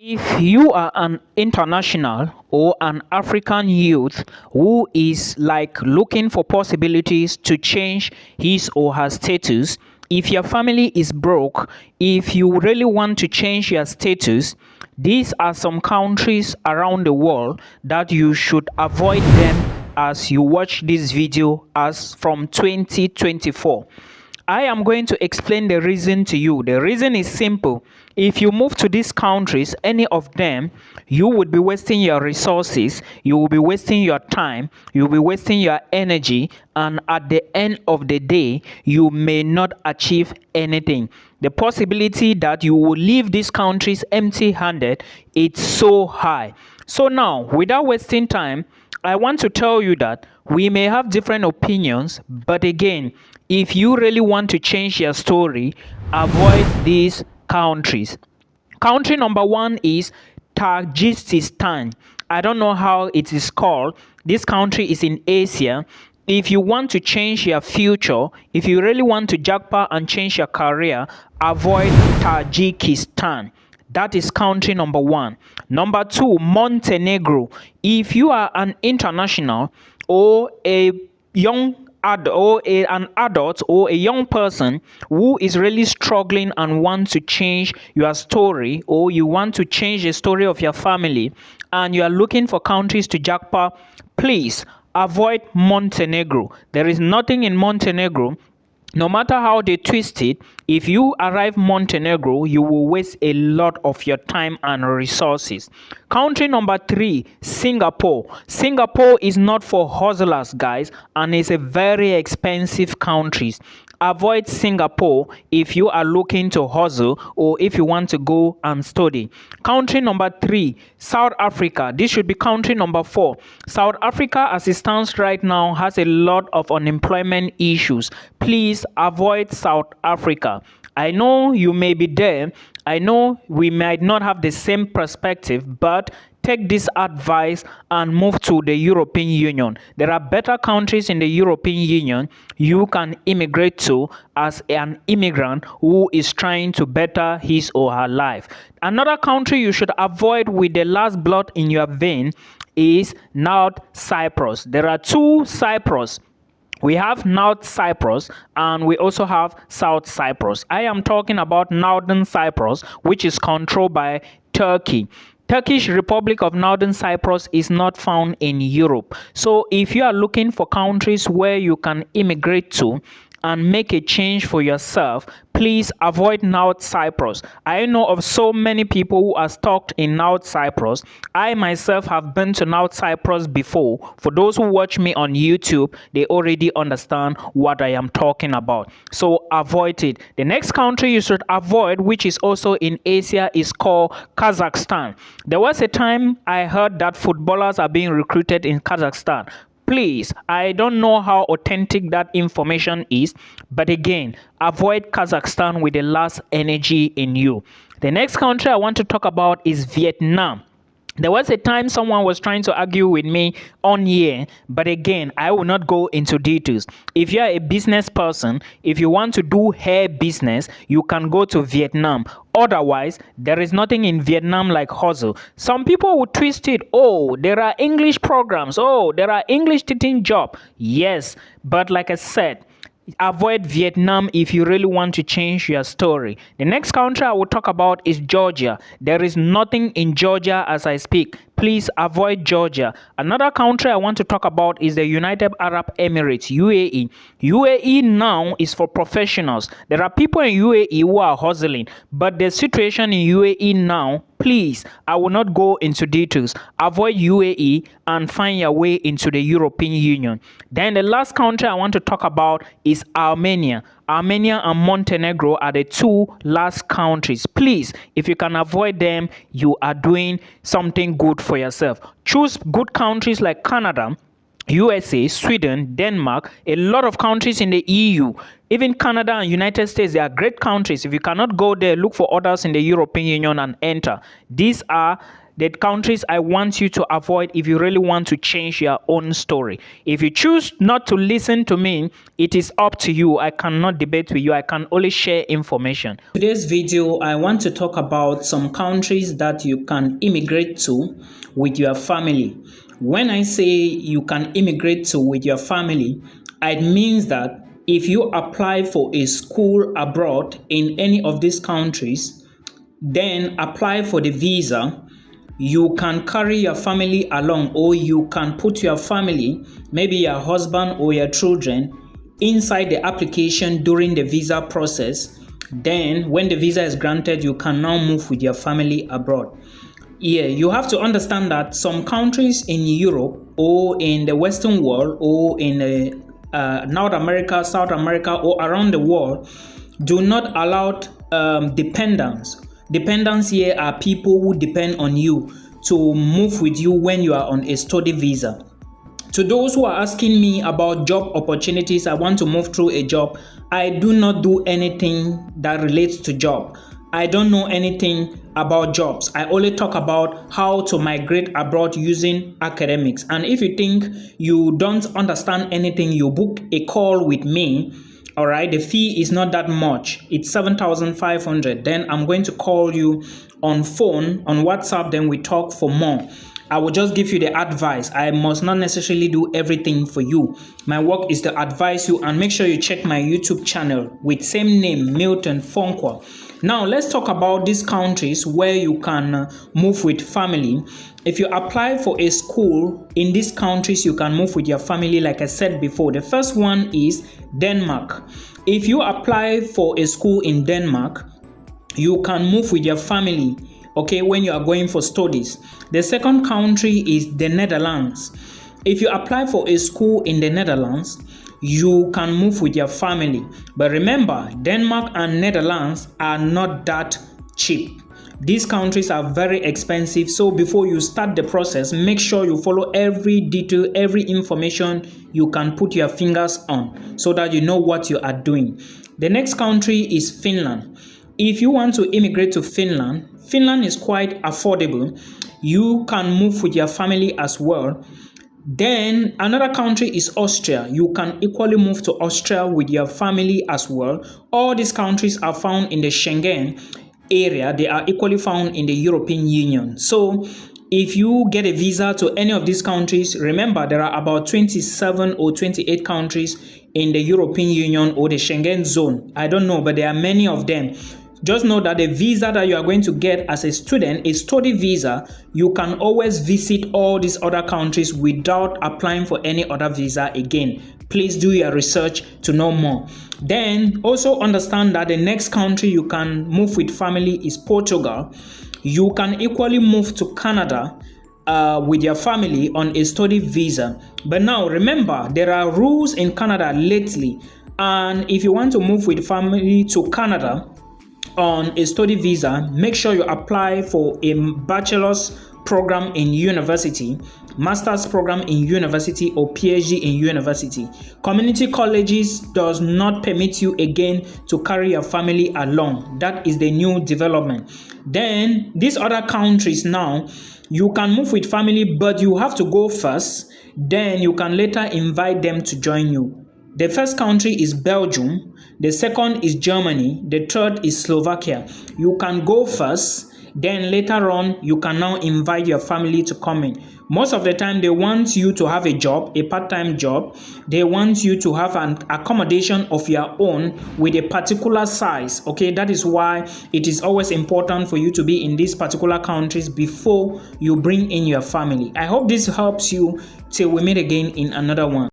If you are an international or an African youth who is like looking for possibilities to change his or her status, if your family is broke, if you really want to change your status, these are some countries around the world that you should avoid them as you watch this video as from 2024. I am going to explain the reason to you. The reason is simple. If you move to these countries, any of them, you would be wasting your resources, you will be wasting your time, you will be wasting your energy, and at the end of the day, you may not achieve anything. The possibility that you will leave these countries empty-handed, it's so high. So now, without wasting time, I want to tell you that we may have different opinions, but again, if you really want to change your story, avoid these countries. Country number one is Tagiskistan. I don't know how it is called. This country is in Asia. If you want to change your future, if you really want to jackpot and change your career, avoid Tajikistan. That is country number one. Number two, Montenegro. If you are an international or a young an adult or a young person who is really struggling and wants to change your story, or you want to change the story of your family and you are looking for countries to jackpot, please avoid Montenegro. There is nothing in Montenegro. No matter how they twist it, if you arrive Montenegro, you will waste a lot of your time and resources. Country number three, Singapore. Singapore is not for hustlers, guys, and it's a very expensive country. Avoid Singapore if you are looking to hustle or if you want to go and study. Country number three, South Africa. This should be country number four. South Africa, as it stands right now, has a lot of unemployment issues. Please avoid South Africa. I know you may be there. I know we might not have the same perspective, but take this advice and move to the European Union. There are better countries in the European Union you can immigrate to as an immigrant who is trying to better his or her life. Another country you should avoid with the last blood in your vein is North Cyprus. There are two Cyprus. We have North Cyprus and we also have South Cyprus. I am talking about Northern Cyprus, which is controlled by Turkey. Turkish Republic of Northern Cyprus is not found in Europe. So if you are looking for countries where you can immigrate to and make a change for yourself, please avoid North Cyprus. I know of so many people who are stuck in North Cyprus. I myself have been to North Cyprus before. For those who watch me on YouTube, they already understand what I am talking about. So avoid it. The next country you should avoid, which is also in Asia, is called Kazakhstan. There was a time I heard that footballers are being recruited in Kazakhstan. Please, I don't know how authentic that information is, but again, avoid Kazakhstan with the last energy in you. The next country I want to talk about is Vietnam. There was a time someone was trying to argue with me on here, but again, I will not go into details. If you are a business person, if you want to do hair business, you can go to Vietnam. Otherwise, there is nothing in Vietnam like hustle. Some people will twist it. Oh, there are English programs. Oh, there are English teaching jobs. Yes, but like I said, avoid Vietnam if you really want to change your story. The next country I will talk about is Georgia. There is nothing in Georgia as I speak. Please avoid Georgia. Another country I want to talk about is the United Arab Emirates, UAE. UAE now is for professionals. There are people in UAE who are hustling, but the situation in UAE now, please, I will not go into details. Avoid UAE and find your way into the European Union. Then the last country I want to talk about is Armenia. Armenia and Montenegro are the two last countries. Please, if you can avoid them, you are doing something good for yourself. Choose good countries like Canada, USA, Sweden, Denmark, a lot of countries in the EU. Even Canada and United States, they are great countries. If you cannot go there, look for others in the European Union and enter. These are the countries I want you to avoid if you really want to change your own story. If you choose not to listen to me, it is up to you. I cannot debate with you. I can only share information. Today's video, I want to talk about some countries that you can immigrate to with your family. When I say you can immigrate to with your family, it means that if you apply for a school abroad in any of these countries, then apply for the visa, you can carry your family along, or you can put your family, maybe your husband or your children, inside the application during the visa process. Then when the visa is granted, you can now move with your family abroad. Yeah, you have to understand that some countries in Europe or in the Western world or in North America, South America, or around the world do not allow dependents. Dependents here are people who depend on you to move with you when you are on a study visa. To those who are asking me about job opportunities, I want to move through a job. I do not do anything that relates to job. I don't know anything about jobs. I only talk about how to migrate abroad using academics. And if you think you don't understand anything, you book a call with me. All right, the fee is not that much. It's 7,500. Then I'm going to call you on phone, on WhatsApp. Then we talk for more. I will just give you the advice. I must not necessarily do everything for you. My work is to advise you, and make sure you check my YouTube channel with same name, Milton Fonkwa. Now, let's talk about these countries where you can move with family. If you apply for a school in these countries, you can move with your family, like I said before. The first one is Denmark. If you apply for a school in Denmark, you can move with your family, okay, when you are going for studies. The second country is the Netherlands. If you apply for a school in the Netherlands, you can move with your family. But remember, Denmark and Netherlands are not that cheap. These countries are very expensive. So before you start the process, make sure you follow every detail, every information you can put your fingers on, so that you know what you are doing. The next country is Finland. If you want to immigrate to Finland, Finland is quite affordable. You can move with your family as well. Then another country is Austria. You can equally move to Austria with your family as well. All these countries are found in the Schengen area. They are equally found in the European Union. So if you get a visa to any of these countries, remember there are about 27 or 28 countries in the European Union or the Schengen zone. I don't know, but there are many of them. Just know that the visa that you are going to get as a student, a study visa, you can always visit all these other countries without applying for any other visa again. Please do your research to know more. Then also understand that the next country you can move with family is Portugal. You can equally move to Canada with your family on a study visa. But now remember, there are rules in Canada lately. And if you want to move with family to Canada on a study visa, make sure you apply for a bachelor's program in university, master's program in university, or PhD in university. Community colleges does not permit you again to carry your family along. That is the new development. Then these other countries now, you can move with family, but you have to go first. Then you can later invite them to join you. The first country is Belgium, the second is Germany, the third is Slovakia. You can go first, then later on you can now invite your family to come in. Most of the time they want you to have a job, a part-time job. They want you to have an accommodation of your own with a particular size. Okay, that is why it is always important for you to be in these particular countries before you bring in your family. I hope this helps you. Till we meet again in another one.